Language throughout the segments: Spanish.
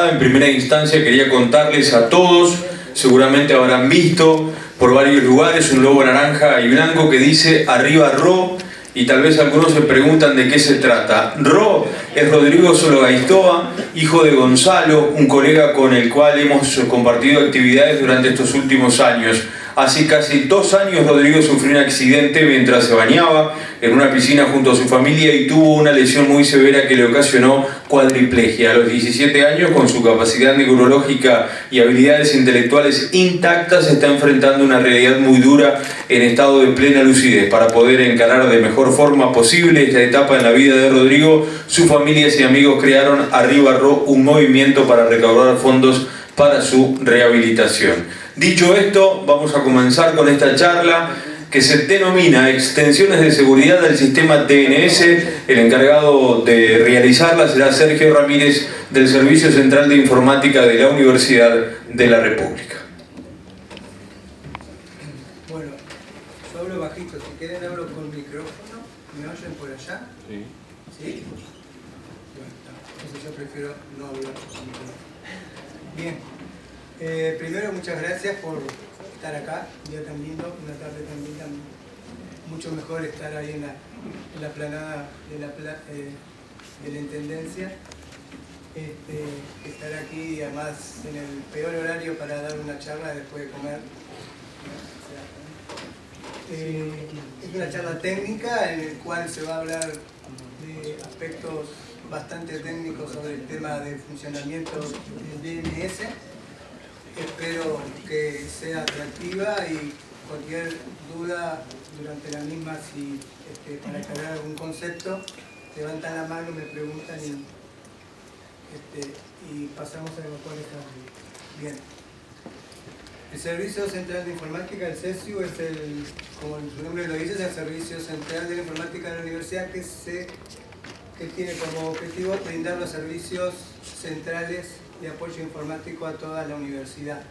En primera instancia quería contarles a todos, seguramente habrán visto por varios lugares un logo naranja y blanco que dice "Arriba Ro", y tal vez algunos se preguntan de qué se trata. Ro es Rodrigo Sologaistoa, hijo de Gonzalo, un colega con el cual hemos compartido actividades durante estos últimos años. Hace casi 2 años Rodrigo sufrió un accidente mientras se bañaba en una piscina junto a su familia y tuvo una lesión muy severa que le ocasionó cuadriplegia. A los 17 años, con su capacidad neurológica y habilidades intelectuales intactas, se está enfrentando una realidad muy dura en estado de plena lucidez. Para poder encarar de mejor forma posible esta etapa en la vida de Rodrigo, sus familias y amigos crearon Arriba Ro, un movimiento para recaudar fondos para su rehabilitación. Dicho esto, vamos a comenzar con esta charla que se denomina Extensiones de Seguridad del Sistema DNS. El encargado de realizarla será Sergio Ramírez, del Servicio Central de Informática de la Universidad de la República. Bueno, yo hablo bajito, si quieren hablo con micrófono. ¿Me oyen por allá? Sí. ¿Sí? Bueno, entonces yo prefiero no hablar con micrófono. Bien. Primero, muchas gracias por estar acá, un día tan lindo, una tarde tan linda, mucho mejor estar ahí en la planada de la Intendencia, estar aquí, además en el peor horario para dar una charla después de comer. Es una charla técnica en la cual se va a hablar de aspectos bastante técnicos sobre el tema del funcionamiento del DNS. Espero que sea atractiva y cualquier duda durante la misma, si para aclarar algún concepto, levantan la mano, me preguntan y pasamos a lo cual está bien. El Servicio Central de Informática, el CESIU, es como su nombre lo dice, es el Servicio Central de la Informática de la Universidad que tiene como objetivo brindar los servicios centrales de apoyo informático a toda la universidad.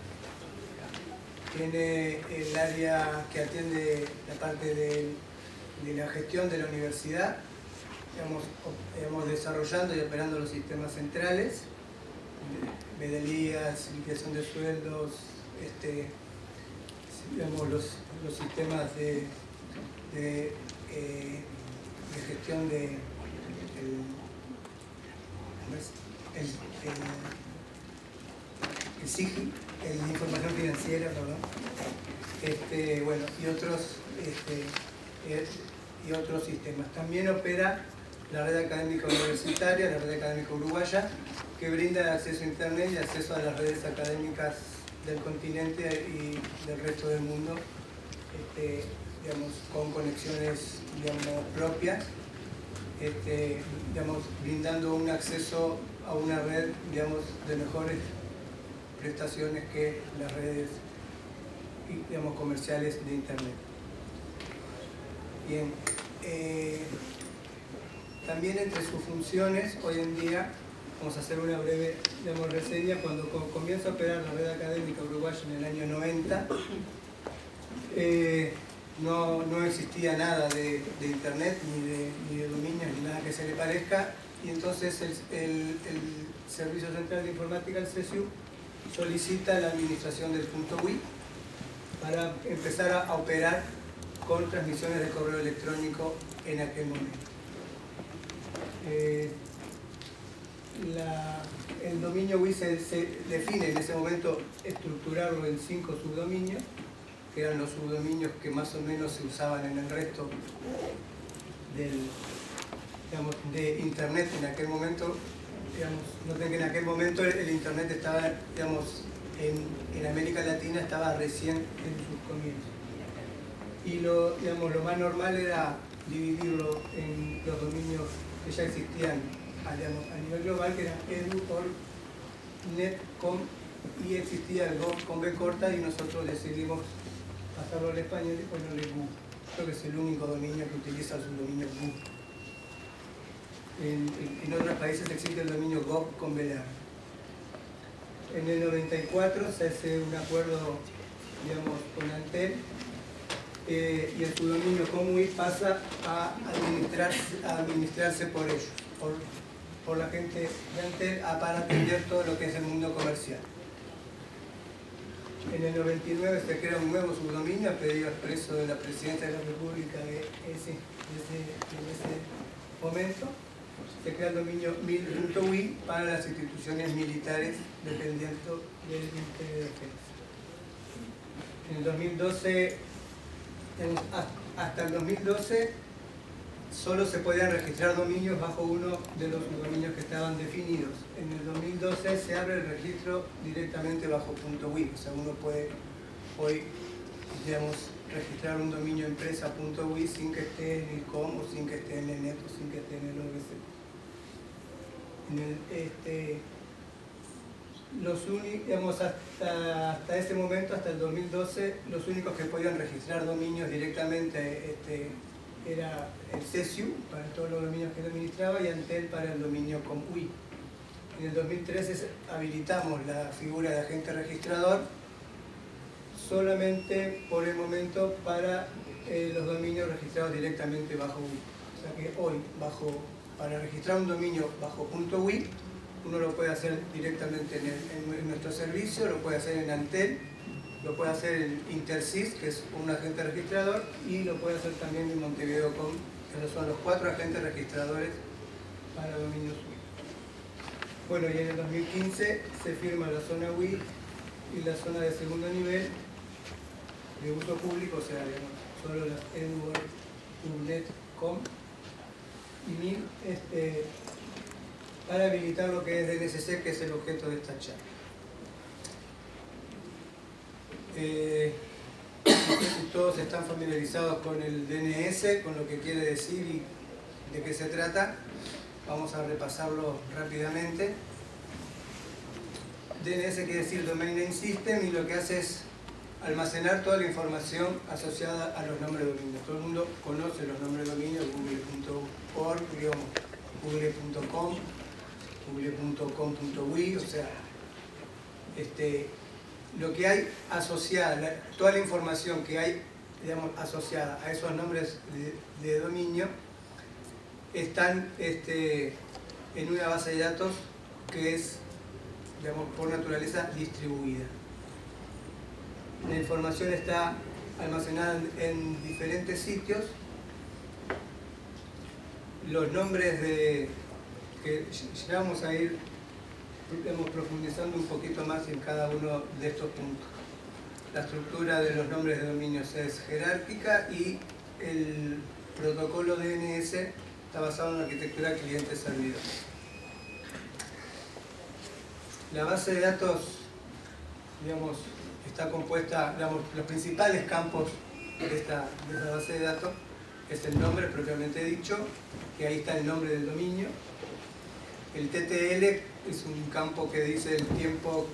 Tiene el área que atiende la parte de la gestión de la universidad, digamos, desarrollando y operando los sistemas centrales, medalías, limpiación de sueldos, digamos, los sistemas de gestión de el SIGI, la información financiera, perdón, bueno, y otros sistemas. También opera la red académica universitaria, la red académica uruguaya, que brinda acceso a Internet y acceso a las redes académicas del continente y del resto del mundo, digamos, con conexiones, digamos, propias, digamos, brindando un acceso a una red, digamos, de mejores prestaciones que las redes, digamos, comerciales de Internet. Bien, también entre sus funciones, hoy en día, vamos a hacer una breve, digamos, reseña. Cuando comienza a operar la red académica uruguaya en el año 90, no existía nada de Internet, ni de dominios, ni nada que se le parezca, y entonces el Servicio Central de Informática, el CESIU, solicita la administración del .ui para empezar a operar con transmisiones de correo electrónico en aquel momento. El dominio WI se define en ese momento, estructurarlo en 5 subdominios, que eran los subdominios que más o menos se usaban en el resto digamos, de Internet en aquel momento. Digamos, noten que en aquel momento el Internet estaba, digamos, en América Latina estaba recién en sus comienzos. Y digamos, lo más normal era dividirlo en los dominios que ya existían a nivel global, que eran edu, org, net, com, y existía el gov con B corta, y nosotros decidimos pasarlo al español y ponerle GU. Creo que es el único dominio que utiliza el subdominio GU. En otros países existe el dominio gov con B larga. En el 94 se hace un acuerdo, digamos, con Antel, y el subdominio COMUI pasa a administrarse por ellos, por la gente de Antel, para atender todo lo que es el En el 99 se crea un nuevo subdominio a pedido expreso de la Presidencia de la República en ese momento. Se crea el dominio mil.ui para las instituciones militares dependientes del Ministerio de Defensa. En el 2012, hasta el 2012, solo se podían registrar dominios bajo uno de los dominios que estaban definidos. En el 2012 se abre el registro directamente bajo .ui, o sea, uno puede hoy, digamos, registrar un dominio empresa.ui sin que esté en el com, o sin que esté en el net, o sin que esté en el OBC. Digamos, hasta ese momento, hasta el 2012, los únicos que podían registrar dominios directamente era el CESIU para todos los dominios que administraba y Antel para el dominio com.ui. En el 2013 habilitamos la figura de agente registrador solamente por el momento para los dominios registrados directamente bajo UI. O sea que hoy, para registrar un dominio bajo .ui, uno lo puede hacer directamente en nuestro servicio, lo puede hacer en Antel, lo puede hacer en Intersys, que es un agente registrador, y lo puede hacer también en Montevideo.com, que son los 4 agentes registradores para dominios UI. Bueno, y en el 2015 se firma la zona UI y la zona de segundo nivel de uso público, o sea, digamos, solo las EduWorld, UNET, COM y MIR, para habilitar lo que es DNSC, que es el objeto de esta charla. No sé si todos están familiarizados con el DNS, con lo que quiere decir y de qué se trata. Vamos a repasarlo rápidamente. DNS quiere decir Domain Name System, y lo que hace es almacenar toda la información asociada a los nombres de dominio. Todo el mundo conoce los nombres de dominio: google.org, google.com, google.com.ui, o sea, lo que hay asociada, toda la información que hay, digamos, asociada a esos nombres de dominio están en una base de datos que es, digamos, por naturaleza distribuida. La información está almacenada en diferentes sitios. Los nombres que ya vamos a ir, digamos, profundizando un poquito más en cada uno de estos puntos. La estructura de los nombres de dominios es jerárquica y el protocolo DNS está basado en la arquitectura cliente-servidor. La base de datos, digamos, está compuesta, digamos, los principales campos de esta base de datos es el nombre propiamente dicho, que ahí está el nombre del dominio. El TTL es un campo que dice el tiempo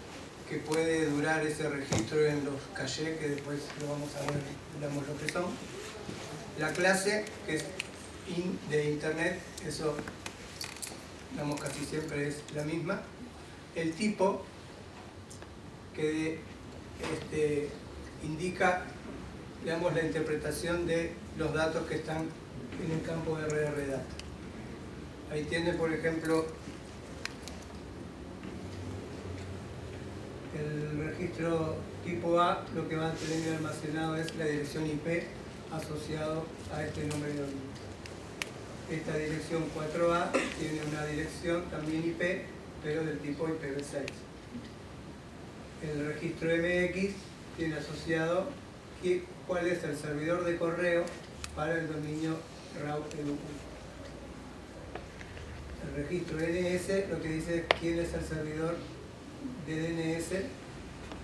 que puede durar ese registro en los cachés, que después lo vamos a ver, digamos, lo que son. La clase, que es de internet, eso, digamos, casi siempre es la misma. El tipo, que indica, digamos, la interpretación de los datos que están en el campo de RR-Data. Ahí tiene, por ejemplo, el registro tipo A, lo que va a tener almacenado es la dirección IP asociado a este nombre de dominio. Esta dirección 4A tiene una dirección también IP, pero del tipo IPv6. El registro MX tiene asociado cuál es el servidor de correo para el dominio route.edu. El registro DNS lo que dice es quién es el servidor de DNS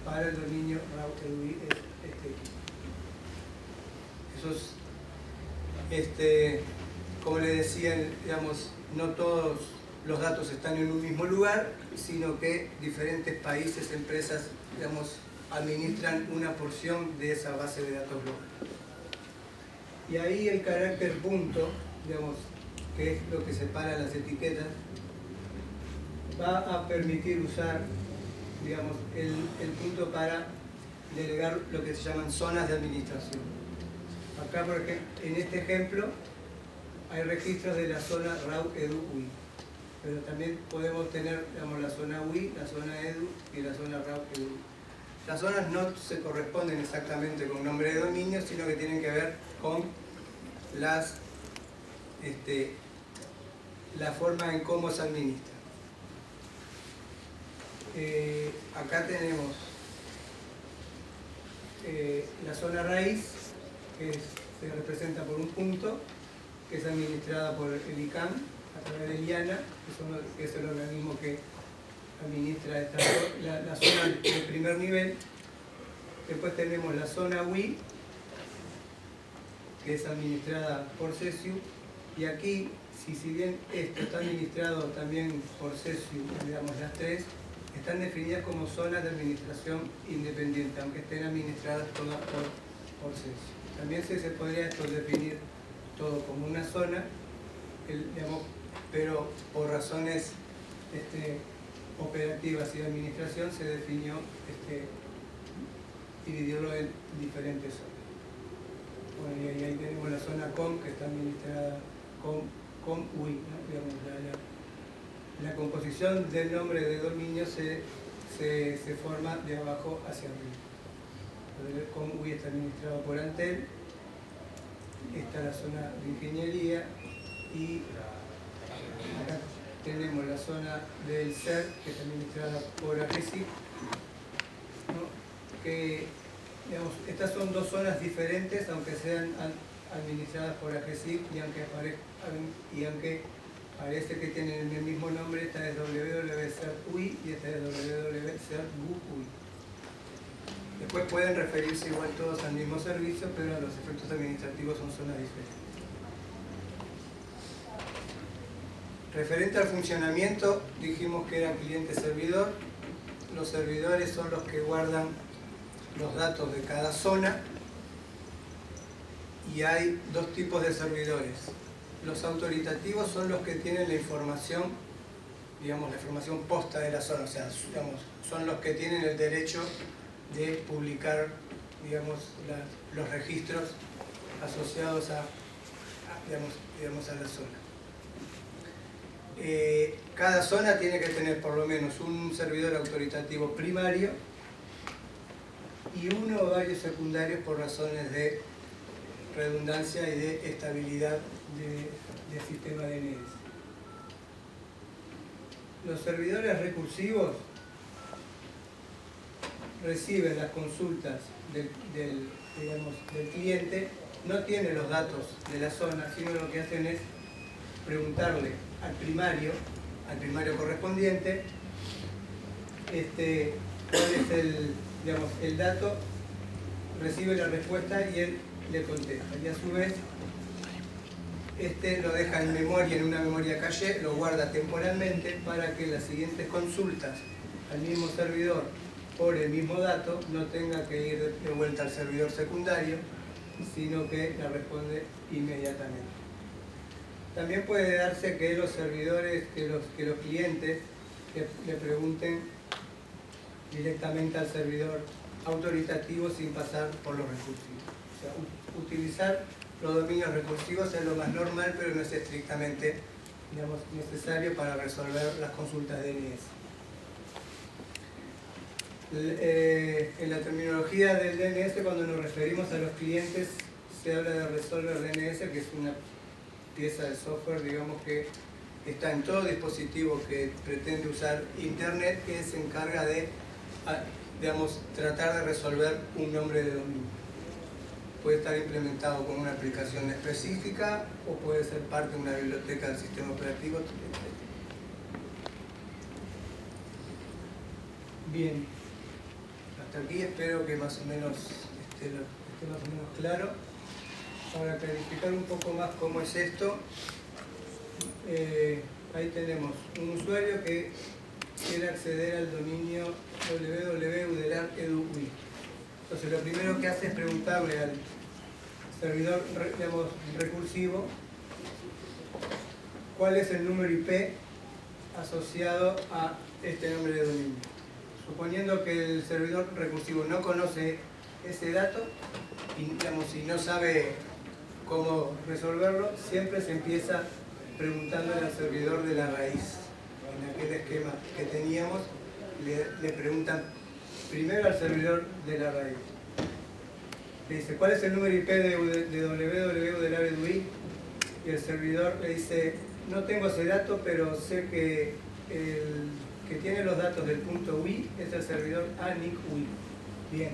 para el dominio route.edu, es Eso es, como le decía, digamos, no todos los datos están en un mismo lugar, sino que diferentes países, empresas, digamos, administran una porción de esa base de datos local. Y ahí el carácter punto, digamos, que es lo que separa las etiquetas, va a permitir usar, digamos, el punto para delegar lo que se llaman zonas de administración. Acá, por ejemplo, en este ejemplo, hay registros de la zona route.edu.ui, pero también podemos tener, digamos, la zona UI, la zona edu y la zona route.edu. Las zonas no se corresponden exactamente con un nombre de dominio, sino que tienen que ver con la forma en cómo se administra. Acá tenemos la zona raíz, que se representa por un punto, que es administrada por el ICANN a través del IANA, que es el organismo que administra la zona de primer nivel. Después tenemos la zona WI, que es administrada por CESIU, y aquí, si bien esto está administrado también por CESIU, digamos las tres, están definidas como zonas de administración independiente, aunque estén administradas todas por CESIU. También se podría esto definir todo como una zona, digamos, pero por razones operativas y de administración se definió dividirlo en diferentes zonas. Bueno, y ahí tenemos la zona COM, que está administrada con UI, ¿no? Digamos, la composición del nombre de dominio se forma de abajo hacia arriba. El COM UI está administrado por Antel, está la zona de ingeniería, y acá tenemos la zona del SER, que está administrada por AGESIP, ¿no? Que, digamos, estas son dos zonas diferentes, aunque sean administradas por AGESIP, y aunque parece que tienen el mismo nombre. Esta es www.cert.ui y esta es www.cert.ui. Después pueden referirse igual todos al mismo servicio, pero los efectos administrativos son zonas diferentes. Referente al funcionamiento, dijimos que era cliente-servidor. Los servidores son los que guardan los datos de cada zona, y hay dos tipos de servidores. Los autoritativos son los que tienen la información, digamos, la información posta de la zona, o sea, digamos, son los que tienen el derecho de publicar, digamos, los registros asociados a la zona. Cada zona tiene que tener por lo menos un servidor autoritativo primario y uno o varios secundarios por razones de redundancia y de estabilidad del sistema DNS. Los servidores recursivos reciben las consultas del cliente, no tienen los datos de la zona, sino lo que hacen es preguntarle al primario correspondiente cuál es el dato, recibe la respuesta y él le contesta, y a su vez lo deja en memoria, en una memoria caché, lo guarda temporalmente para que las siguientes consultas al mismo servidor por el mismo dato no tenga que ir de vuelta al servidor secundario, sino que la responde inmediatamente. También puede darse que los servidores, que los clientes le pregunten directamente al servidor autoritativo sin pasar por los recursivos. O sea, utilizar los dominios recursivos es lo más normal, pero no es estrictamente, digamos, necesario para resolver las consultas DNS. En la terminología del DNS, cuando nos referimos a los clientes, se habla de Resolver DNS, que es una pieza de software, digamos, que está en todo dispositivo que pretende usar Internet, que se encarga de, digamos, tratar de resolver un nombre de dominio. Puede estar implementado con una aplicación específica o puede ser parte de una biblioteca del sistema operativo, etc. Bien, hasta aquí espero que más o menos esté más o menos claro. Para clarificar un poco más cómo es esto, ahí tenemos un usuario que quiere acceder al dominio www.udelar.edu.ui. Entonces lo primero que hace es preguntarle al servidor, digamos, recursivo cuál es el número IP asociado a este nombre de dominio. Suponiendo que el servidor recursivo no conoce ese dato y, digamos, si no sabe cómo resolverlo, siempre se empieza preguntándole al servidor de la raíz. En aquel esquema que teníamos, le preguntan primero al servidor de la raíz. Le dice, ¿cuál es el número IP de www del área de UI? Y el servidor le dice, no tengo ese dato, pero sé que el que tiene los datos del punto UI es el servidor ANIC UI. Bien.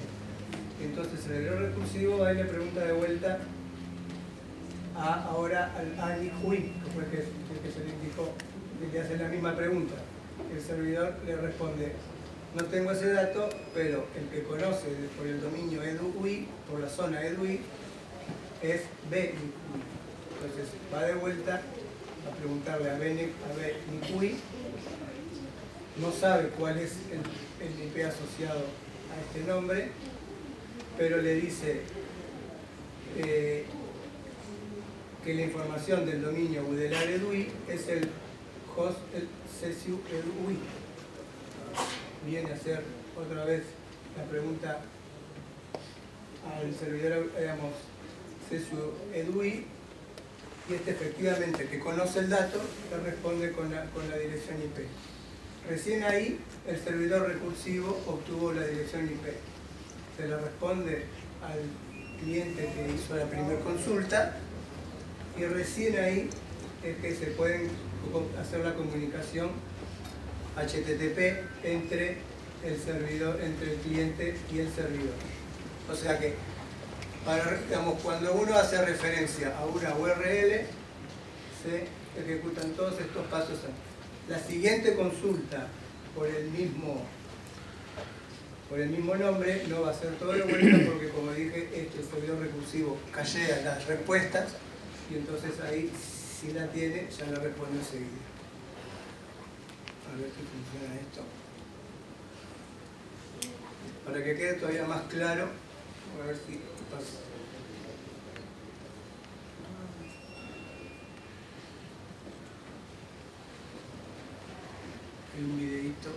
Entonces el servidor recursivo va y le pregunta de vuelta ahora al ANIC UI, que fue el que se le indicó, que le hace la misma pregunta. El servidor le responde, no tengo ese dato, pero el que conoce por el dominio edu.ui, por la zona edu.ui, es BNIC UI. Entonces va de vuelta a preguntarle a BNIC UI, no sabe cuál es el IP asociado a este nombre, pero le dice que la información del dominio del área edu.ui es el host, el CSU edu.ui. Viene a hacer otra vez la pregunta al servidor, digamos, CSU edu.ui, y este efectivamente, que conoce el dato, le responde con la dirección IP. Recién ahí el servidor recursivo obtuvo la dirección IP. Se le responde al cliente que hizo la primera consulta, y recién ahí es que se pueden hacer la comunicación HTTP entre el servidor, entre el cliente y el servidor. O sea que, digamos, cuando uno hace referencia a una URL, se ejecutan todos estos pasos. La siguiente consulta por el mismo nombre no va a ser todo de vuelta, porque, como dije, el servidor recursivo cachea las respuestas, y entonces ahí, si la tiene, ya la responde enseguida. A ver si funciona esto. Para que quede todavía más claro, a ver si pasa. Un videíto.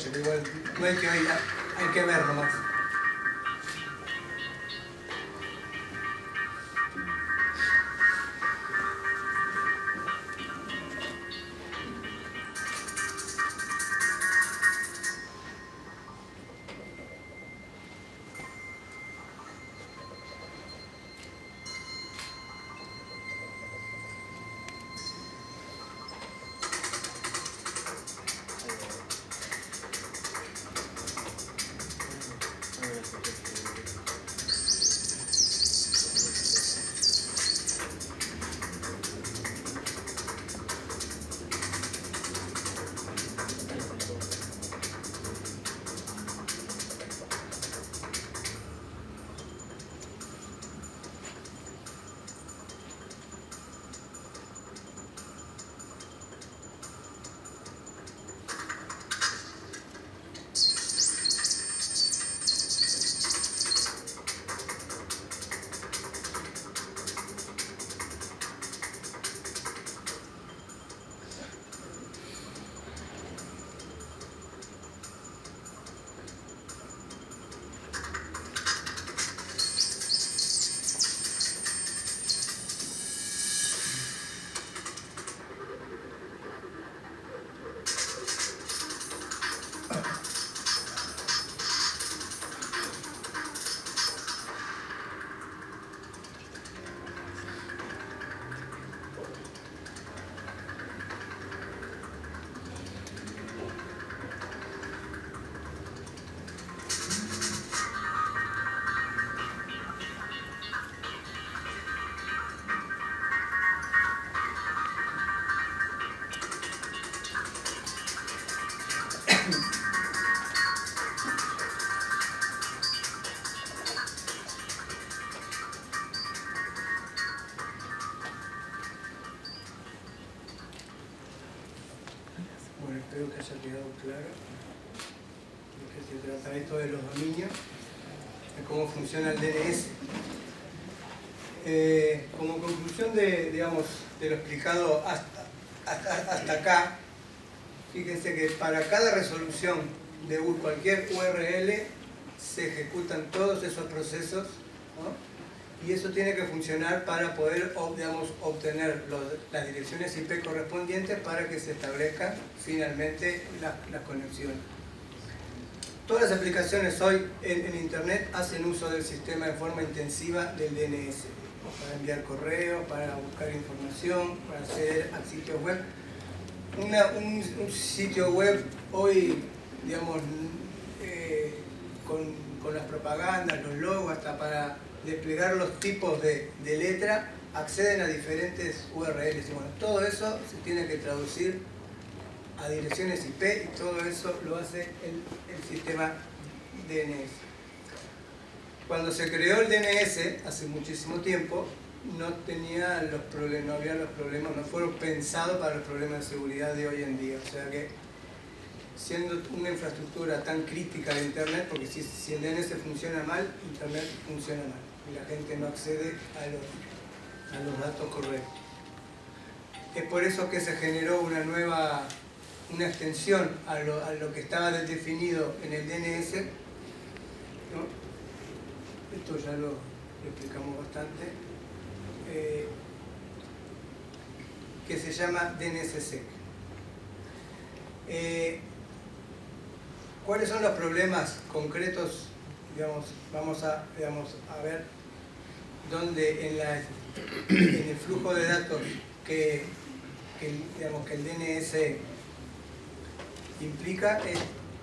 Pero igual no hay que oír, hay que ver nomás. se trata esto de los dominios, de cómo funciona el DNS. Como conclusión de lo explicado hasta acá, fíjense que para cada resolución de cualquier URL se ejecutan todos esos procesos, ¿no? Y eso tiene que funcionar para poder, obtener las direcciones IP correspondientes para que se establezcan finalmente las conexiones. Todas las aplicaciones hoy en Internet hacen uso del sistema en forma intensiva del DNS, para enviar correos, para buscar información, para acceder a sitios web. Un sitio web hoy, con las propagandas, los logos, hasta para desplegar los tipos de letra, acceden a diferentes URLs. Y bueno, todo eso se tiene que traducir a direcciones IP y todo eso lo hace el sistema DNS. Cuando se creó el DNS, hace muchísimo tiempo, no había los problemas, no fueron pensados para los problemas de seguridad de hoy en día. O sea que, siendo una infraestructura tan crítica de Internet, porque si el DNS funciona mal, Internet funciona mal y la gente no accede a los datos correctos. Es por eso que se generó una extensión a lo que estaba definido en el DNS, ¿no? Esto ya lo explicamos bastante, que se llama DNSSEC. ¿Cuáles son los problemas concretos? Vamos a ver donde en el flujo de datos que el DNS implica,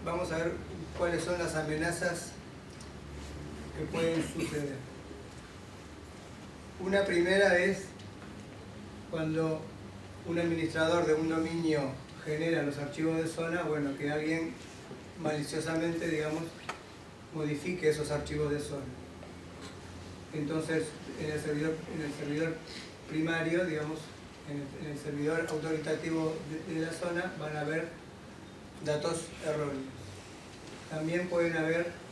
vamos a ver cuáles son las amenazas que pueden suceder. Una primera es cuando un administrador de un dominio genera los archivos de zona, bueno, que alguien maliciosamente, modifique esos archivos de zona. Entonces, en el servidor primario, en el servidor autoritativo de la zona, van a haber datos erróneos. También pueden haber,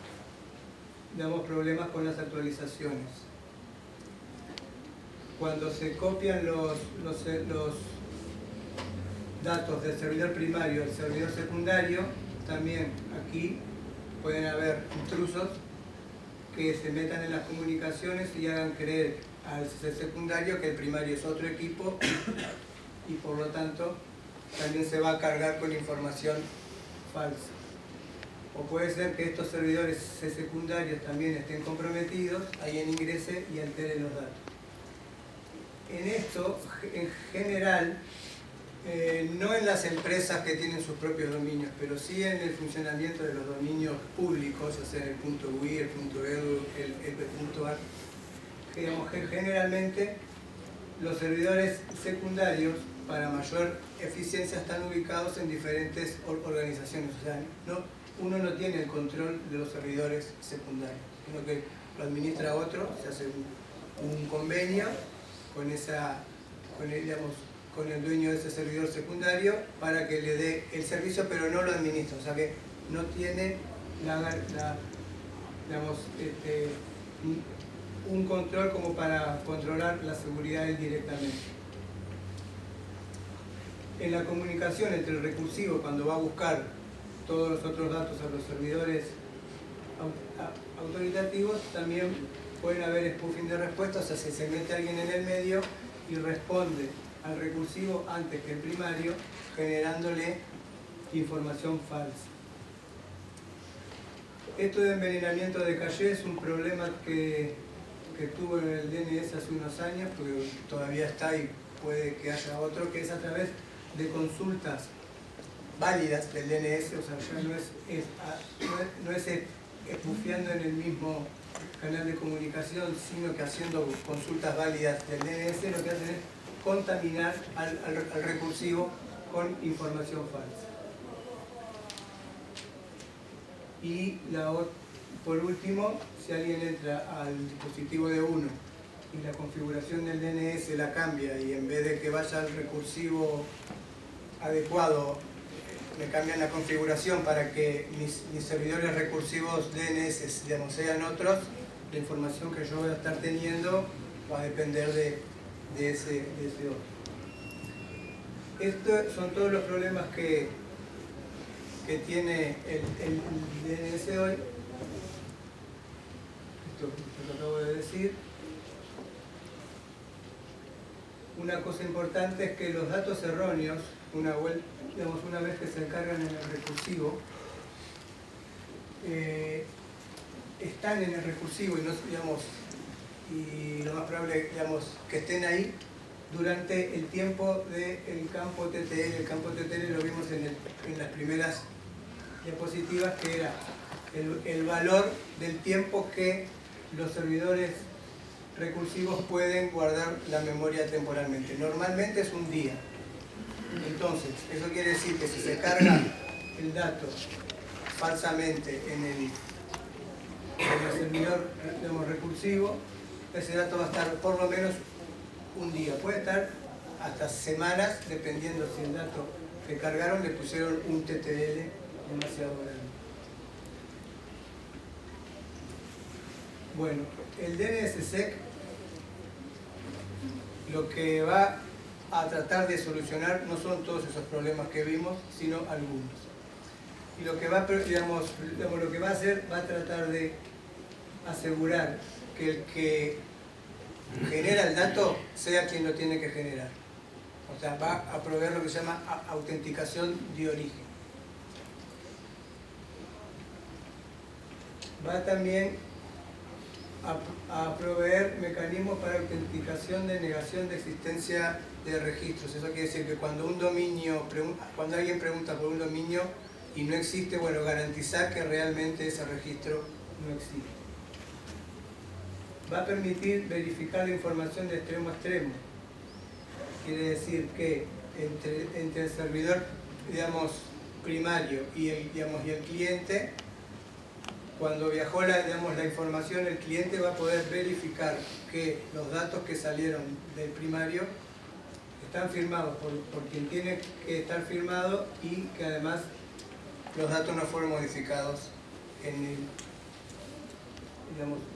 problemas con las actualizaciones. Cuando se copian los datos del servidor primario al servidor secundario, también aquí pueden haber intrusos que se metan en las comunicaciones y hagan creer al secundario que el primario es otro equipo y por lo tanto también se va a cargar con información falsa. O puede ser que estos servidores secundarios también estén comprometidos, alguien ingrese y altere los datos. En esto, en general, no en las empresas que tienen sus propios dominios, pero sí en el funcionamiento de los dominios públicos, o sea, el .ui, el .edu, el .ar. Generalmente, los servidores secundarios, para mayor eficiencia, están ubicados en diferentes organizaciones. O sea, uno no tiene el control de los servidores secundarios, sino que lo administra otro, se hace un convenio con el dueño de ese servidor secundario para que le dé el servicio, pero no lo administra, o sea que no tiene un control como para controlar la seguridad directamente. En la comunicación entre el recursivo, cuando va a buscar todos los otros datos a los servidores autoritativos, también pueden haber spoofing de respuestas, o sea, si se mete alguien en el medio y responde al recursivo antes que el primario, generándole información falsa. Esto de envenenamiento de caché es un problema que tuvo en el DNS hace unos años, porque todavía está y puede que haya otro, que es a través de consultas válidas del DNS, o sea, ya no es espufeando en el mismo canal de comunicación, sino que haciendo consultas válidas del DNS, lo que hacen es contaminar al recursivo con información falsa. Y por último, si alguien entra al dispositivo de uno y la configuración del DNS la cambia y en vez de que vaya al recursivo adecuado me cambian la configuración para que mis servidores recursivos DNS, digamos, sean otros, la información que yo voy a estar teniendo va a depender de ese otro. Estos son todos los problemas que tiene el DNS hoy. Esto que acabo de decir. Una cosa importante es que los datos erróneos, una vez que se cargan en el recursivo, están en el recursivo y, no, digamos, y lo más probable, digamos, que estén ahí durante el tiempo del campo TTL. El campo TTL lo vimos en las primeras diapositivas, que era el valor del tiempo que los servidores recursivos pueden guardar la memoria temporalmente. Normalmente es un día. Entonces, eso quiere decir que si se carga el dato falsamente en el servidor, digamos, recursivo, ese dato va a estar por lo menos un día. Puede estar hasta semanas, dependiendo si el dato que cargaron le pusieron un TTL demasiado grande. Bueno, el DNSSEC lo que va a tratar de solucionar no son todos esos problemas que vimos, sino algunos. Y lo que va, digamos, lo que va a hacer, va a tratar de asegurar que el que genera el dato sea quien lo tiene que generar. O sea, va a proveer lo que se llama autenticación de origen. Va también a proveer mecanismos para autenticación de negación de existencia de registros. Eso quiere decir que cuando cuando alguien pregunta por un dominio y no existe, bueno, garantizar que realmente ese registro no existe. Va a permitir verificar la información de extremo a extremo. Quiere decir que entre el servidor, digamos, primario y el cliente, cuando viajó la información, el cliente va a poder verificar que los datos que salieron del primario están firmados por quien tiene que estar firmado y que además los datos no fueron modificados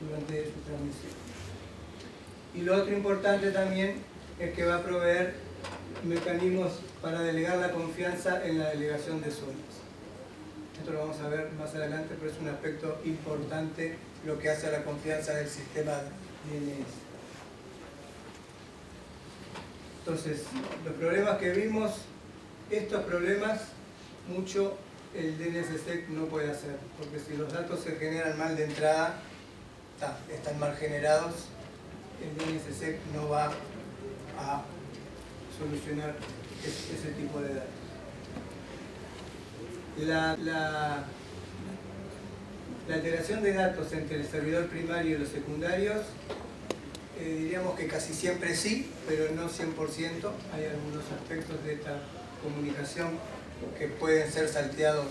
durante su transmisión. Y lo otro importante también es que va a proveer mecanismos para delegar la confianza en la delegación de zonas. Esto lo vamos a ver más adelante, pero es un aspecto importante lo que hace a la confianza del sistema DNS. Entonces, los problemas que vimos, estos problemas, mucho el DNSSEC no puede hacer, porque si los datos se generan mal de entrada, están mal generados, el DNSSEC no va a solucionar ese tipo de datos. La alteración de datos entre el servidor primario y los secundarios, diríamos que casi siempre sí, pero no 100%. Hay algunos aspectos de esta comunicación que pueden ser salteados,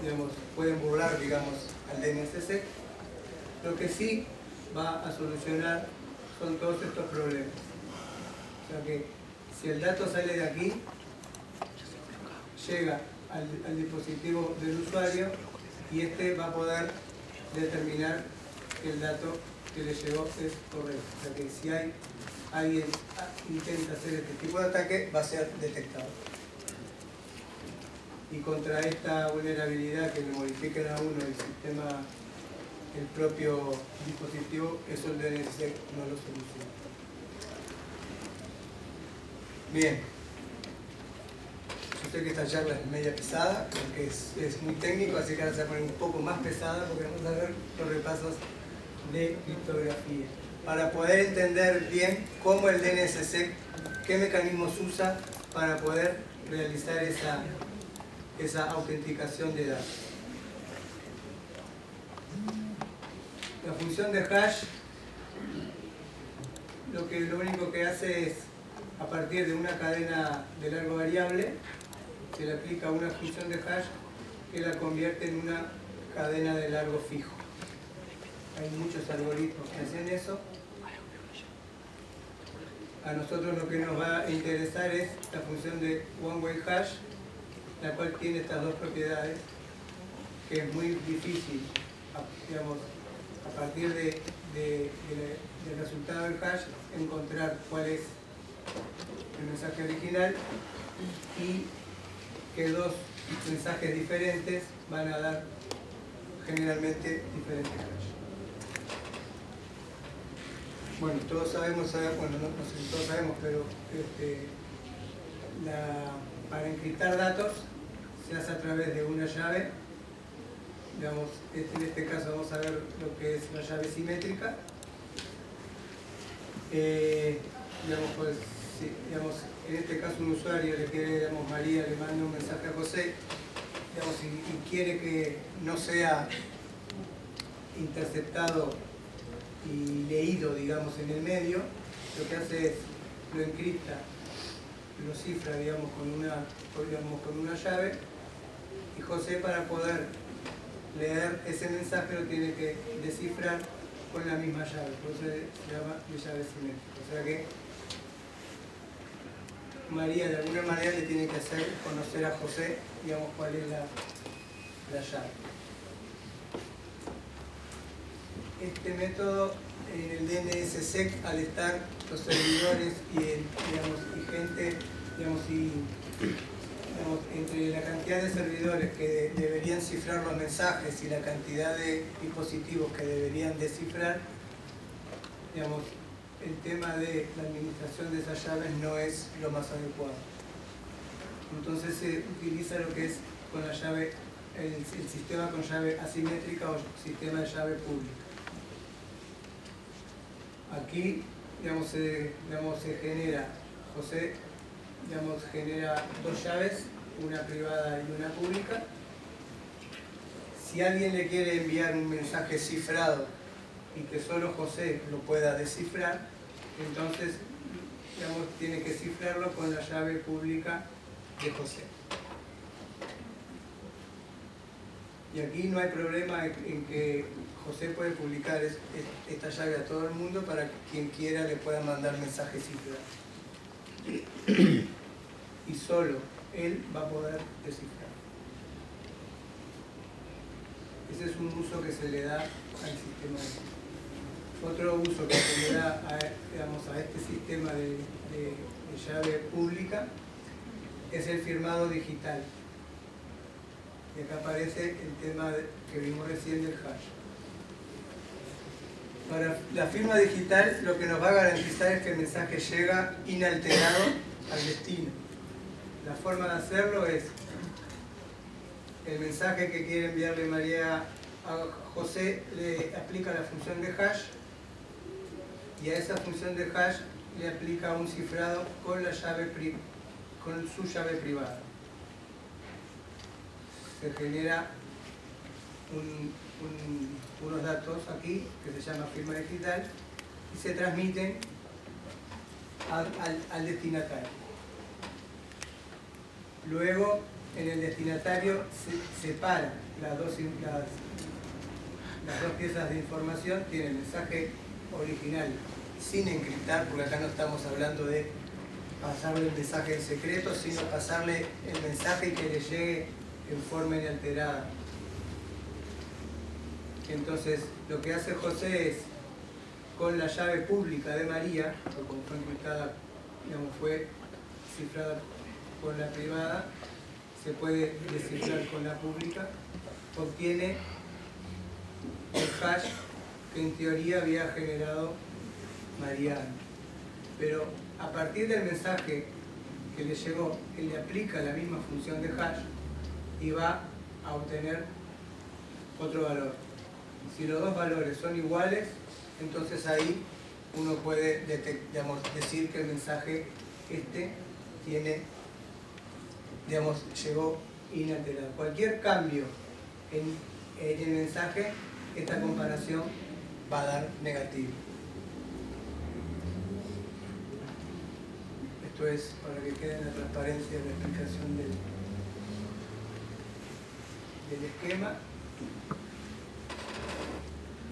digamos, pueden burlar, digamos, al DNSSEC. Lo que sí va a solucionar son todos estos problemas. O sea que si el dato sale de aquí, llega al dispositivo del usuario y este va a poder determinar que el dato que le llegó es correcto. O sea que si alguien intenta hacer este tipo de ataque, va a ser detectado. Y contra esta vulnerabilidad que le modifiquen a uno el sistema, el propio dispositivo, eso el DNSSEC no lo soluciona. Bien. Yo sé que esta charla es media pesada, porque es muy técnico, así que ahora se va a poner un poco más pesada porque vamos a ver los repasos de criptografía. Para poder entender bien cómo el DNSSEC, qué mecanismos usa para poder realizar esa autenticación de datos. La función de hash lo único que hace es, a partir de una cadena de largo variable, se le aplica una función de hash que la convierte en una cadena de largo fijo. Hay muchos algoritmos que hacen eso. A nosotros lo que nos va a interesar es la función de one way hash, la cual tiene estas dos propiedades, que es muy difícil, digamos, a partir del resultado del hash, encontrar cuál es el mensaje original y que dos mensajes diferentes van a dar generalmente diferentes hash. Bueno, todos sabemos, bueno, no sé si todos sabemos, pero para encriptar datos se hace a través de una llave. Digamos, en este caso vamos a ver lo que es la llave simétrica. Digamos, en este caso un usuario le quiere, digamos, María le manda un mensaje a José, digamos, y quiere que no sea interceptado y leído, digamos, en el medio, lo que hace es lo encripta, lo cifra, digamos, con una llave, y José, para poder leer ese mensaje, lo tiene que descifrar con la misma llave, por eso se llama llave simétrica. O sea que María de alguna manera le tiene que hacer conocer a José, digamos, cuál es la llave. Este método en el DNSSEC, al estar los servidores y gente, digamos, entre la cantidad de servidores que deberían cifrar los mensajes y la cantidad de dispositivos que deberían descifrar, digamos, el tema de la administración de esas llaves no es lo más adecuado. Entonces se utiliza lo que es con la llave, el sistema con llave asimétrica o sistema de llave pública. Aquí, digamos, se genera, José, digamos, genera dos llaves, una privada y una pública. Si alguien le quiere enviar un mensaje cifrado y que solo José lo pueda descifrar, entonces, digamos, tiene que cifrarlo con la llave pública de José. Y aquí no hay problema en que José puede publicar esta llave a todo el mundo para que quien quiera le pueda mandar mensajes cifrados. Y solo él va a poder descifrar. Ese es un uso que se le da al sistema. Otro uso que se le da a este sistema de llave pública es el firmado digital. Y acá aparece el tema que vimos recién del hash. Para la firma digital, lo que nos va a garantizar es que el mensaje llega inalterado al destino. La forma de hacerlo es el mensaje que quiere enviarle María a José, le aplica la función de hash, y a esa función de hash le aplica un cifrado con su llave privada. Se genera unos datos aquí que se llama firma digital y se transmiten al destinatario. Luego, en el destinatario se separa las dos piezas de información. Tiene el mensaje original sin encriptar, porque acá no estamos hablando de pasarle el mensaje en secreto, sino pasarle el mensaje y que le llegue en forma inalterada. Entonces, lo que hace José es, con la llave pública de María, o como fue encriptada, digamos, fue cifrada con la privada, se puede descifrar con la pública, obtiene el hash que en teoría había generado Mariano. Pero a partir del mensaje que le llegó, él le aplica la misma función de hash y va a obtener otro valor. Si los dos valores son iguales, entonces ahí uno puede decir que el mensaje llegó inalterado. Cualquier cambio en el mensaje, esta comparación va a dar negativo. Esto es para que quede en la transparencia de la explicación del esquema.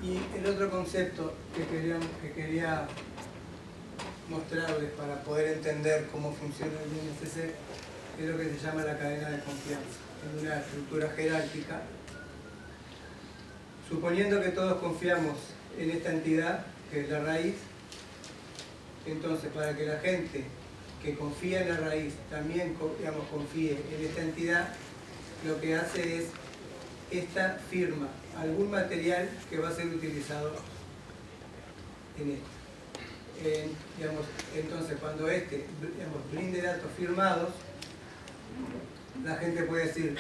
Y el otro concepto que quería mostrarles para poder entender cómo funciona el DNSSEC que es lo que se llama la cadena de confianza, en una estructura jerárquica. Suponiendo que todos confiamos en esta entidad, que es la raíz, entonces para que la gente que confía en la raíz también, digamos, confíe en esta entidad, lo que hace es, esta firma algún material que va a ser utilizado en esto. Digamos, entonces cuando brinde datos firmados, la gente puede decir,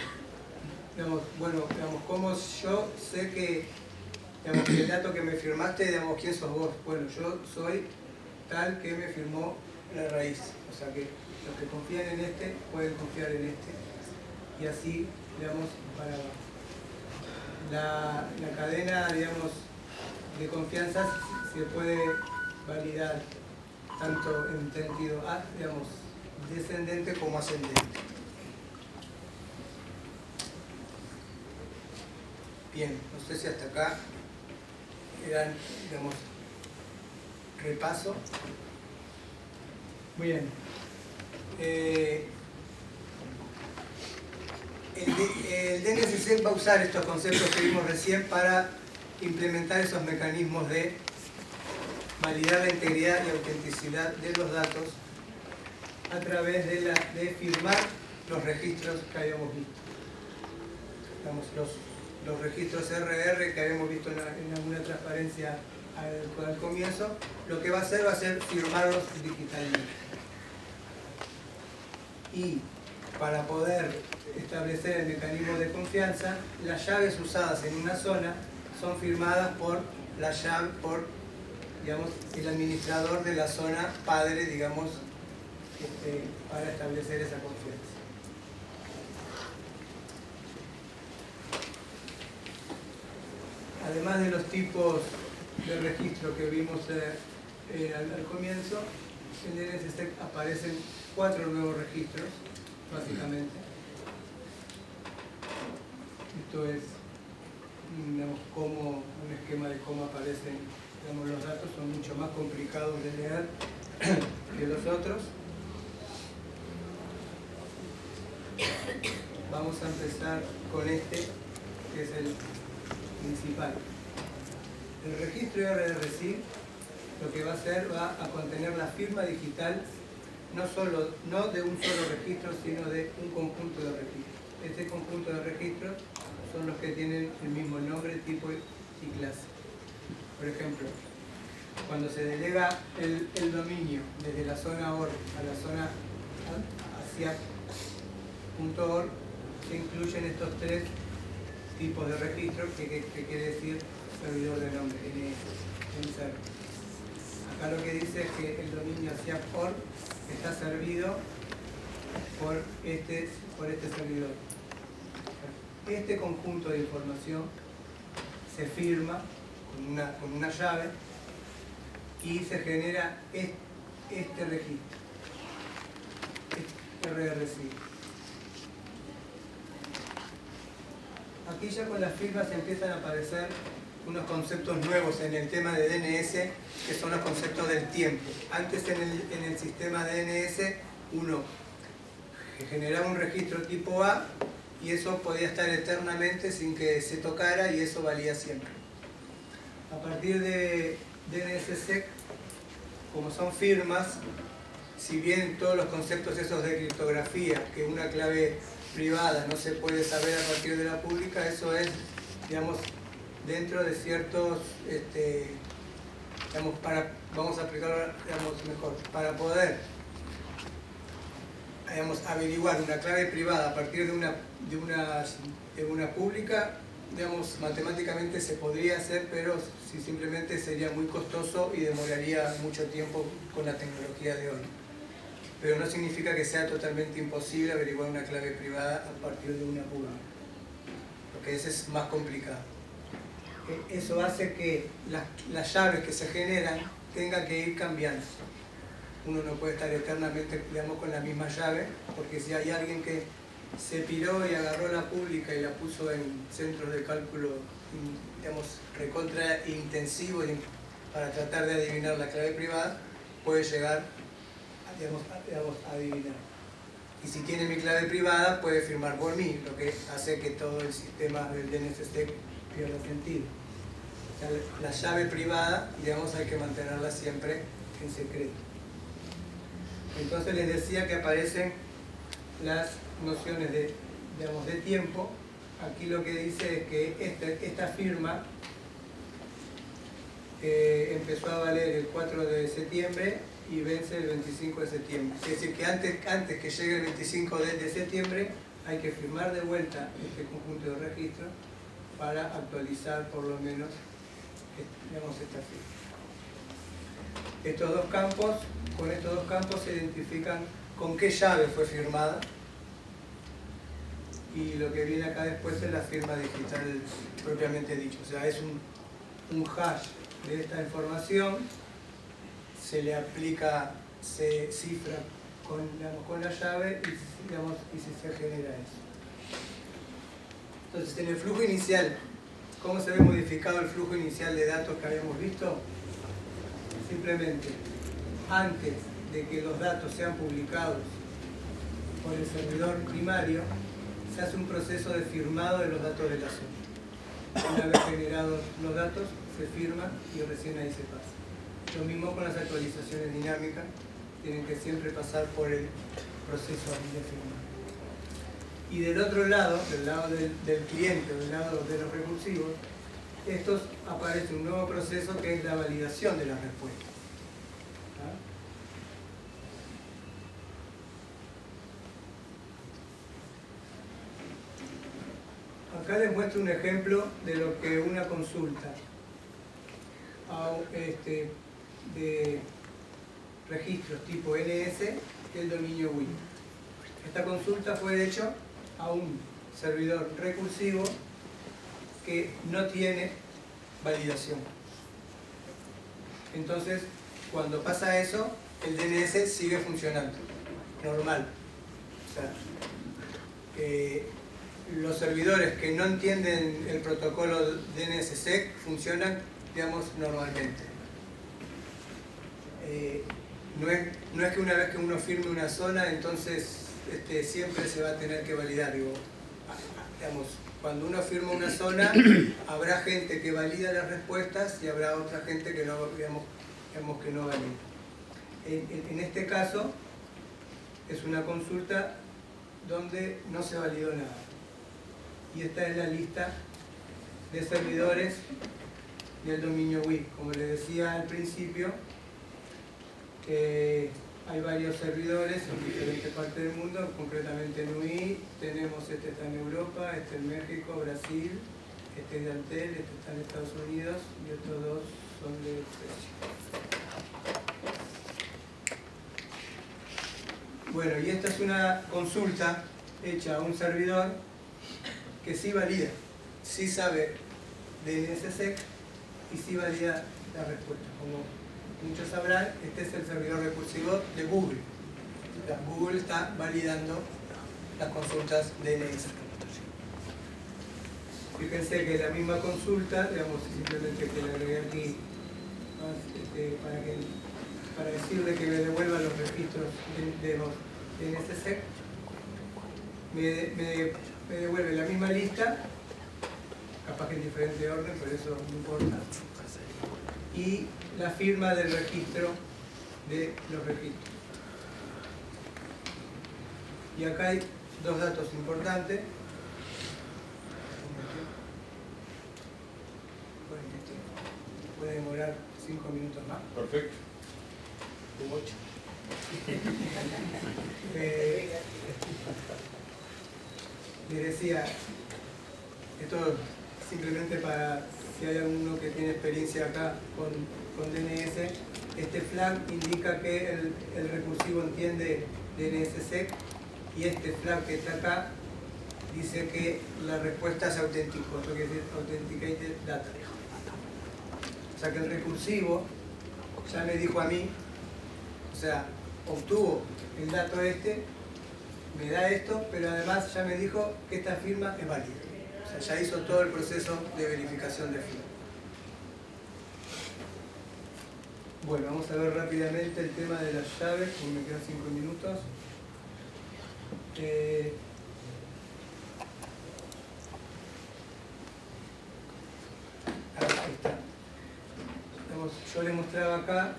bueno, ¿cómo yo sé que el dato que me firmaste, ¿quién sos vos? Bueno, yo soy tal que me firmó la raíz. O sea que los que confían en este pueden confiar en este. Y así, para abajo. La cadena, de confianza se puede validar tanto en sentido descendente como ascendente. Bien, no sé si hasta acá eran, repaso. Muy bien. El DNSSEC va a usar estos conceptos que vimos recién para implementar esos mecanismos de validar la integridad y autenticidad de los datos a través de firmar los registros que habíamos visto. Los registros RR que habíamos visto en alguna transparencia al comienzo, lo que va a hacer firmarlos digitalmente. Y para poder establecer el mecanismo de confianza, las llaves usadas en una zona son firmadas por el administrador de la zona padre, para establecer esa confianza. Además de los tipos de registro que vimos al comienzo, en el DNSSEC aparecen 4 nuevos registros, básicamente. Esto es un esquema de cómo aparecen los datos, son mucho más complicados de leer que los otros. Vamos a empezar con este, que es el principal. El registro RRC lo que va a hacer, va a contener la firma digital no de un solo registro, sino de un conjunto de registros. Este conjunto de registros son los que tienen el mismo nombre, tipo y clase. Por ejemplo, cuando se delega el dominio desde la zona OR a la zona ASIAC.org, se incluyen estos 3 tipos de registros, que quiere decir servidor de nombre, NS, Acá lo que dice es que el dominio ASIAC.org está servido por este servidor. Este conjunto de información se firma con una llave y se genera este registro, RRC. Aquí ya con las firmas empiezan a aparecer unos conceptos nuevos en el tema de DNS, que son los conceptos del tiempo. Antes en el sistema DNS uno generaba un registro tipo A y eso podía estar eternamente sin que se tocara y eso valía siempre. A partir de DNSSEC, como son firmas, si bien todos los conceptos esos de criptografía, que una clave privada no se puede saber a partir de la pública, eso es, dentro de ciertos, vamos a aplicarlo, mejor, para poder, averiguar una clave privada a partir de una pública, matemáticamente se podría hacer, pero si simplemente sería muy costoso y demoraría mucho tiempo con la tecnología de hoy. Pero no significa que sea totalmente imposible averiguar una clave privada a partir de una pública, porque ese es más complicado. Eso hace que las llaves que se generan tengan que ir cambiando. Uno no puede estar eternamente, con la misma llave, porque si hay alguien que se piró y agarró la pública y la puso en centros de cálculo, recontra intensivos para tratar de adivinar la clave privada, puede llegar a adivinar. Y si tiene mi clave privada, puede firmar por mí, lo que hace que todo el sistema del DNSSEC pierda sentido. O sea, la llave privada, digamos, hay que mantenerla siempre en secreto. Entonces les decía que aparecen las nociones de, digamos, de tiempo. Aquí lo que dice es que esta firma empezó a valer el 4 de septiembre y vence el 25 de septiembre. Es decir, que antes que llegue el 25 de septiembre hay que firmar de vuelta este conjunto de registros para actualizar por lo menos, digamos, esta firma. Estos dos campos, con estos dos campos se identifican con qué llave fue firmada, y lo que viene acá después es la firma digital propiamente dicho. O sea, es un hash de esta información, se le aplica, se cifra con la llave y se genera eso. Entonces, en el flujo inicial, ¿cómo se ve modificado el flujo inicial de datos que habíamos visto? Simplemente, antes de que los datos sean publicados por el servidor primario, se hace un proceso de firmado de los datos de la zona. Una vez generados los datos, se firman y recién ahí se pasa. Lo mismo con las actualizaciones dinámicas, tienen que siempre pasar por el proceso de firmado. Y del otro lado, del lado del cliente, del lado de los recursivos, estos aparece un nuevo proceso que es la validación de las respuestas. Acá les muestro un ejemplo de lo que una consulta de registros tipo NS es el dominio Wii. Esta consulta fue hecha a un servidor recursivo que no tiene validación. Entonces, cuando pasa eso, el DNS sigue funcionando, normal. O sea, los servidores que no entienden el protocolo DNSSEC funcionan, digamos, normalmente. No es que una vez que uno firme una zona, entonces siempre se va a tener que validar. Digo, digamos, cuando uno firma una zona, habrá gente que valida las respuestas y habrá otra gente que no, digamos, que no valida. En este caso, es una consulta donde no se validó nada. Y esta es la lista de servidores del dominio Wii. Como les decía al principio, hay varios servidores en diferentes partes del mundo, concretamente en UI. Tenemos este está en Europa, este en México, Brasil, este es de Antel, este está en Estados Unidos y estos dos son de Suecia. Bueno, y esta es una consulta hecha a un servidor que sí valida, sí sabe DNSSEC y sí valida la respuesta. Como muchos sabrán, este es el servidor recursivo de Google. Google está validando las consultas DNS. Fíjense que la misma consulta, digamos, simplemente que le agregué aquí para decirle que me devuelva los registros de los DNSSEC, me devuelve la misma lista, capaz que en diferente orden, pero eso no importa, y la firma del registro de los registros. Y acá hay dos datos importantes. Puede demorar 5 minutos más. Perfecto. U 8. Les decía, esto simplemente para si hay alguno que tiene experiencia acá con DNS, este flag indica que el recursivo entiende DNSSEC y este flag que está acá dice que la respuesta se autenticó, esto quiere decir Authenticated Data. O sea que el recursivo ya me dijo a mí, o sea, obtuvo el dato me da esto, pero además ya me dijo que esta firma es válida. O sea, ya hizo todo el proceso de verificación de firma. Bueno, vamos a ver rápidamente el tema de las llaves, porque me quedan 5 minutos. Ahí está. Yo les mostraba acá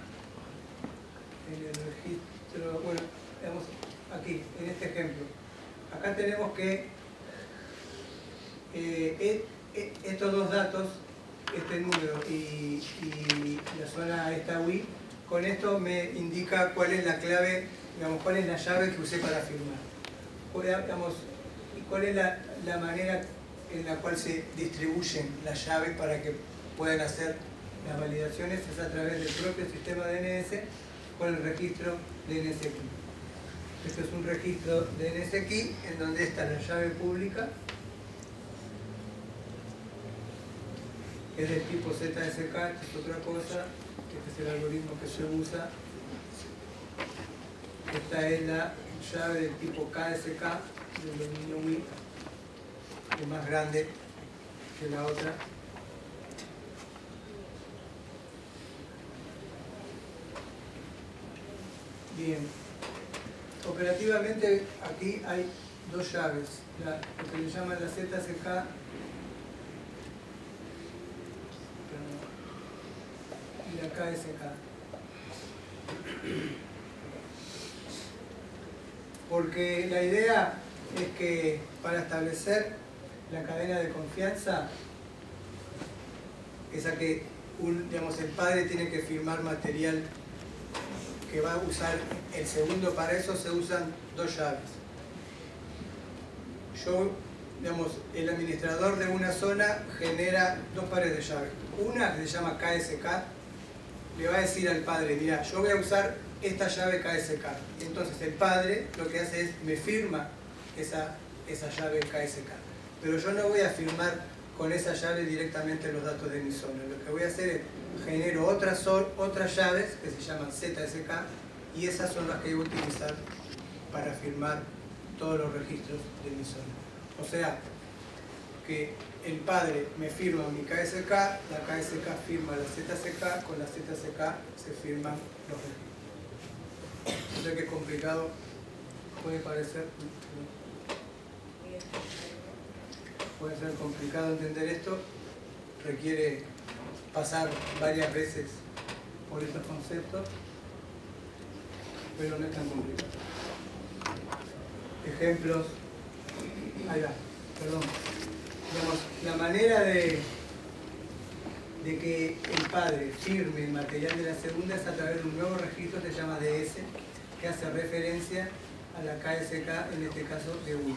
en el registro, bueno, veamos aquí, en este ejemplo. Acá tenemos que estos dos datos, este número y la zona esta UI, con esto me indica cuál es la clave, digamos, cuál es la llave que usé para firmar. Digamos, y cuál es la manera en la cual se distribuyen las llaves para que puedan hacer las validaciones, es a través del propio sistema DNS con el registro DNS Key. Este es un registro DNS Key en donde está la llave pública, que es del tipo ZSK, que es otra cosa, este es el algoritmo que se usa. Esta es la llave del tipo KSK del dominio WIP, que es más grande que la otra. Bien, operativamente aquí hay dos llaves, lo que le llaman la ZSK y la KSK. Porque la idea es que para establecer la cadena de confianza, esa que digamos, el padre tiene que firmar material que va a usar el segundo, para eso se usan dos llaves. Yo, digamos, el administrador de una zona genera dos pares de llaves. Una que se llama KSK, le va a decir al padre, mira, yo voy a usar esta llave KSK. Entonces el padre lo que hace es, me firma esa llave KSK. Pero yo no voy a firmar con esa llave directamente los datos de mi zona. Lo que voy a hacer es, genero otras llaves que se llaman ZSK y esas son las que voy a utilizar para firmar todos los registros de mi zona. O sea, que el padre me firma mi KSK, la KSK firma la ZSK, con la ZSK se firman los registros. No sé qué complicado puede parecer. Puede ser complicado entender esto, requiere pasar varias veces por estos conceptos, pero no es tan complicado. Ejemplos, ahí va, perdón. Digamos, la manera de que el padre firme el material de la segunda es a través de un nuevo registro que se llama DS, que hace referencia a la KSK, en este caso de UI.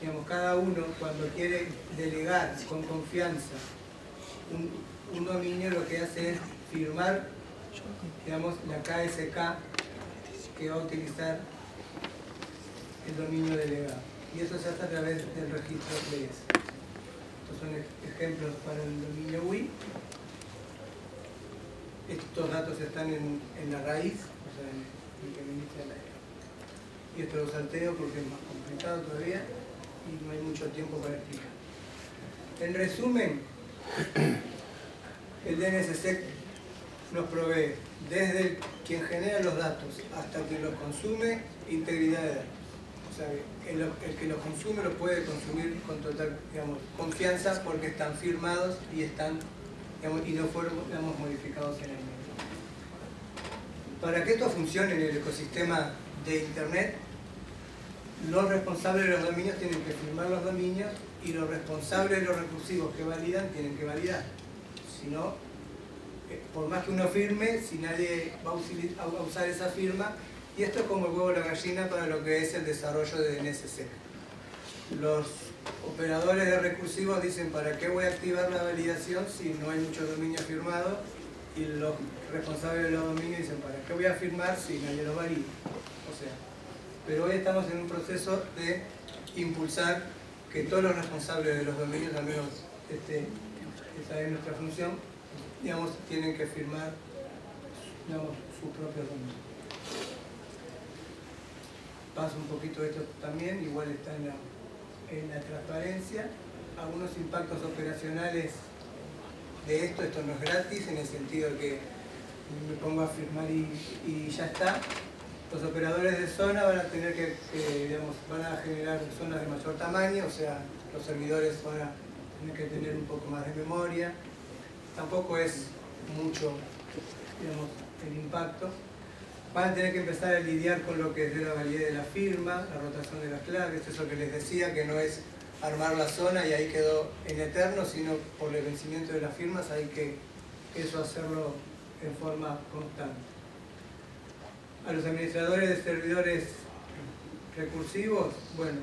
Digamos, cada uno cuando quiere delegar con confianza un dominio, lo que hace es firmar, digamos, la KSK que va a utilizar el dominio delegado. Y eso se hace a través del registro DS. Estos son ejemplos para el dominio UI. Estos datos están en la raíz, o sea, en el que me inicia la. Y esto lo salteo porque es más complicado todavía y no hay mucho tiempo para explicar. En resumen, el DNSSEC nos provee desde quien genera los datos hasta quien los consume, integridad de datos. O sea, el que los consume los puede consumir con total, digamos, confianza porque están firmados y están, digamos, y no fueron, digamos, modificados en el medio. Para que esto funcione en el ecosistema de Internet, los responsables de los dominios tienen que firmar los dominios y los responsables de los recursivos que validan tienen que validar. Si no, por más que uno firme, si nadie va a usar esa firma, y esto es como el huevo o la gallina para lo que es el desarrollo de DNSSEC. Los operadores de recursivos dicen, ¿para qué voy a activar la validación si no hay muchos dominios firmados? Y los responsables de los dominios dicen, ¿para qué voy a firmar si nadie lo valida? O sea, pero hoy estamos en un proceso de impulsar que todos los responsables de los dominios, al menos esa es nuestra función, digamos, tienen que firmar, digamos, sus propios dominios. Paso un poquito esto también, igual está en la transparencia. Algunos impactos operacionales de esto no es gratis, en el sentido de que me pongo a firmar y ya está. Los operadores de zona van a tener digamos, van a generar zonas de mayor tamaño, o sea, los servidores van a tener que tener un poco más de memoria. Tampoco es mucho, digamos, el impacto. Van a tener que empezar a lidiar con lo que es de la validez de la firma, la rotación de las claves, eso que les decía, que no es armar la zona y ahí quedó en eterno, sino por el vencimiento de las firmas hay que eso hacerlo en forma constante. A los administradores de servidores recursivos, bueno,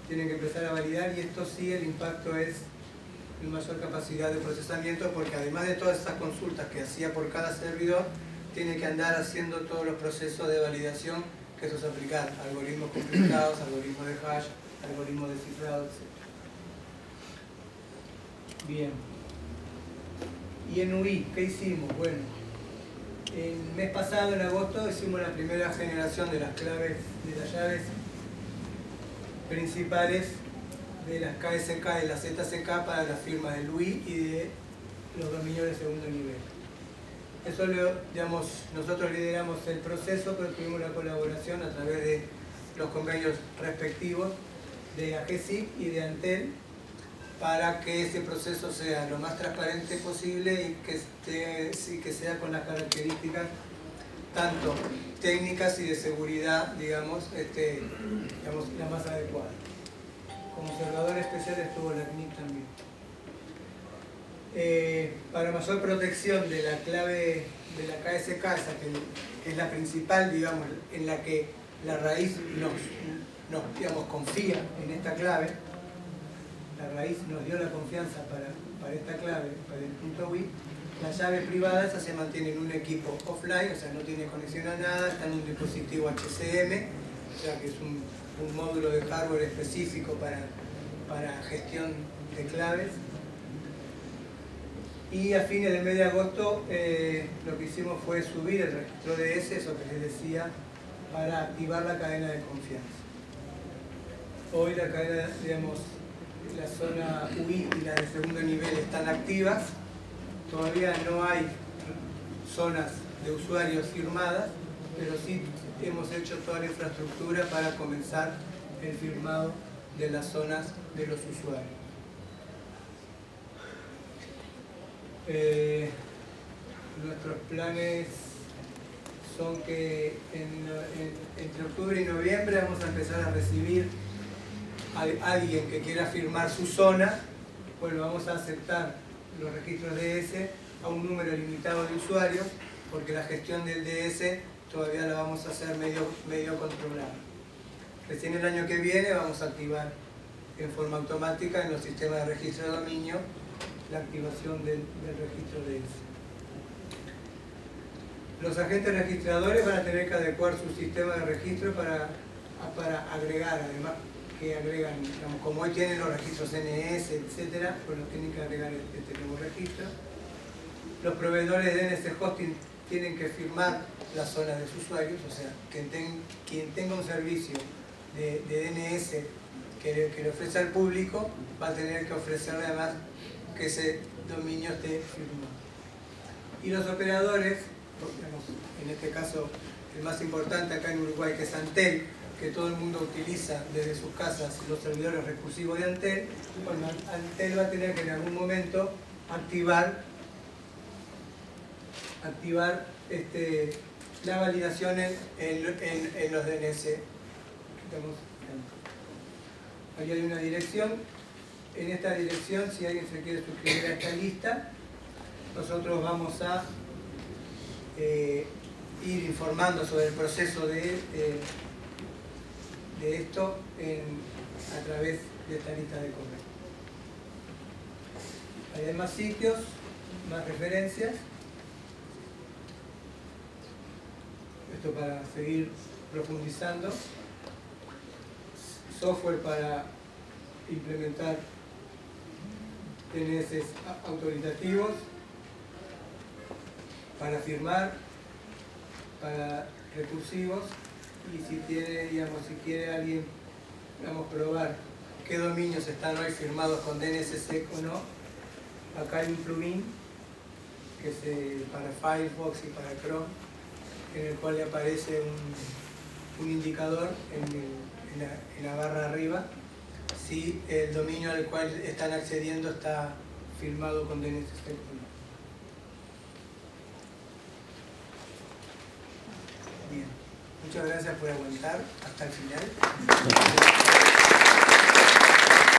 tienen que empezar a validar, y esto sí, el impacto es en mayor capacidad de procesamiento, porque además de todas estas consultas que hacía por cada servidor, tiene que andar haciendo todos los procesos de validación, que eso es aplicar algoritmos complicados, algoritmos de hash, algoritmos de cifrado, etc. Bien. Y en UI, ¿qué hicimos? Bueno, el mes pasado, en agosto, hicimos la primera generación de las claves, de las llaves principales de las KSK y las ZSK para la firma del UI y de los dominios de segundo nivel. Eso, digamos, nosotros lideramos el proceso, pero tuvimos la colaboración a través de los convenios respectivos de AGESIC y de Antel para que ese proceso sea lo más transparente posible y que sea con las características tanto técnicas y de seguridad, digamos, la más adecuada. Como observador especial estuvo la CNIC también. Para mayor protección de la clave de la KSK, que es la principal, digamos, en la que la raíz digamos, confía en esta clave, la raíz nos dio la confianza para esta clave, para el punto .wi, la llave privada esa se mantiene en un equipo offline, o sea, no tiene conexión a nada, está en un dispositivo HCM, o sea, que es un módulo de hardware específico para gestión de claves. Y a fines del mes de agosto lo que hicimos fue subir el registro DS, eso que les decía, para activar la cadena de confianza. Hoy la cadena, digamos, la zona UI y la de segundo nivel están activas. Todavía no hay zonas de usuarios firmadas, pero sí hemos hecho toda la infraestructura para comenzar el firmado de las zonas de los usuarios. Nuestros planes son que entre octubre y noviembre vamos a empezar a recibir a alguien que quiera firmar su zona. Bueno, vamos a aceptar los registros DS a un número limitado de usuarios, porque la gestión del DS todavía la vamos a hacer medio controlada. Recién el año que viene vamos a activar en forma automática en los sistemas de registro de dominio la activación del registro DS. Los agentes registradores van a tener que adecuar su sistema de registro para agregar, además que agregan, digamos, como hoy tienen los registros NS, etcétera, pues los tienen que agregar este nuevo registro. Los proveedores de DNS Hosting tienen que firmar las zonas de sus usuarios, o sea, quien tenga un servicio de DNS que le ofrece al público va a tener que ofrecerle además que ese dominio esté firmado. Y los operadores, digamos, en este caso el más importante acá en Uruguay, que es Antel, que todo el mundo utiliza desde sus casas los servidores recursivos de Antel, bueno, Antel va a tener que en algún momento activar la validación en los DNS. Ahí hay una dirección. En esta dirección, si alguien se quiere suscribir a esta lista, nosotros vamos a ir informando sobre el proceso de esto a través de esta lista de correo. Hay más sitios, más referencias. Esto para seguir profundizando. Software para implementar DNS autoritativos, para firmar, para recursivos, y si quiere alguien, probar qué dominios están hoy firmados con DNSSEC o no, acá hay un plugin que para Firefox y para Chrome en el cual le aparece un indicador en la barra arriba si el dominio al cual están accediendo está firmado con DNS Sec o no. Bien, muchas gracias por aguantar hasta el final.